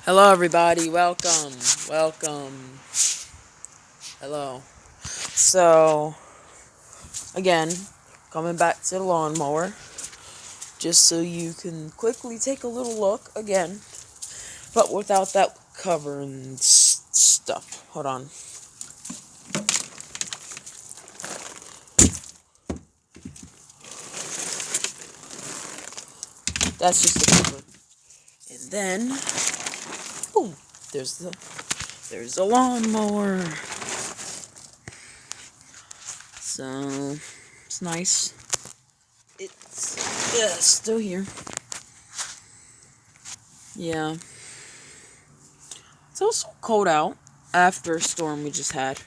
Hello, everybody. Welcome. Hello. So, again, coming back to the lawnmower, just so you can quickly take a little look again, but without that cover and stuff. Hold on. That's just the cover. And then, boom, there's the lawnmower. So, it's nice. It's, yeah, still here. Yeah. It's also cold out after a storm we just had.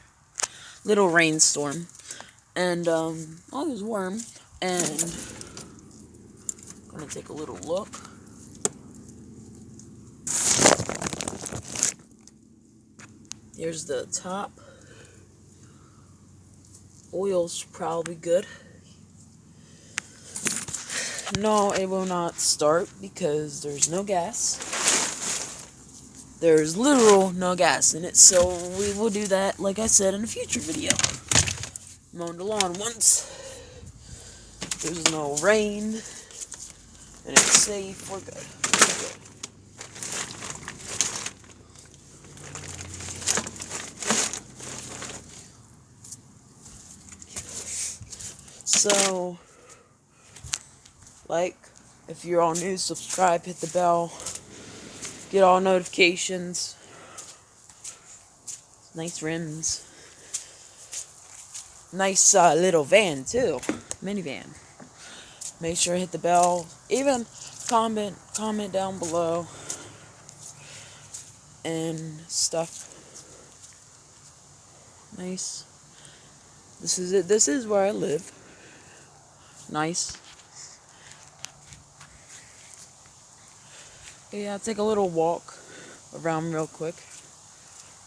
Little rainstorm. And, oh, it was warm. And, I'm gonna take a little look. Here's the top. Oil's probably good. No, it will not start because there's no gas. There's literal no gas in it, so we will do that, like I said, in a future video. Mowed the lawn once. There's no rain. And it's safe. We're good. So, if you're all new, subscribe, hit the bell, get all notifications. Nice rims. Nice little van too, minivan. Make sure to hit the bell. Even comment down below and stuff. Nice. This is it. This is where I live. Nice. Yeah, I'll take a little walk around real quick.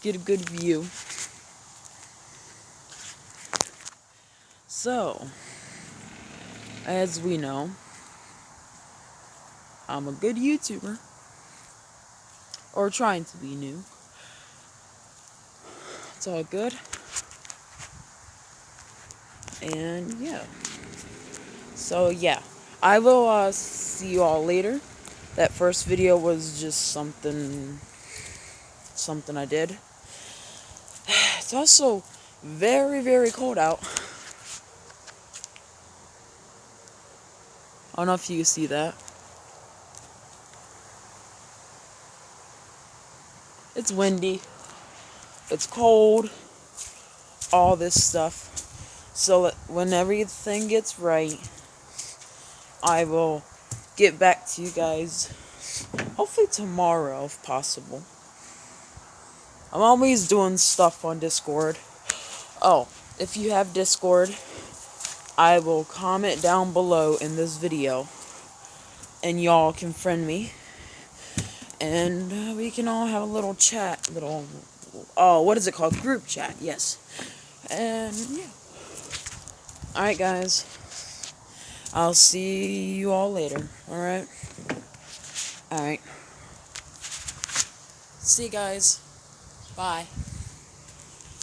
Get a good view. So, as we know, I'm a good YouTuber. Or trying to be new. It's all good. And yeah. So yeah. I will see you all later. That first video was just something I did. It's also very, very cold out. I don't know if you can see that. It's windy. It's cold. All this stuff. So when everything gets right, I will get back to you guys. Hopefully tomorrow, if possible. I'm always doing stuff on Discord. Oh, if you have Discord, I will comment down below in this video. And y'all can friend me. And we can all have a little chat. What is it called? Group chat, yes. And yeah. Alright, guys. I'll see you all later. Alright? Alright. See you guys. Bye.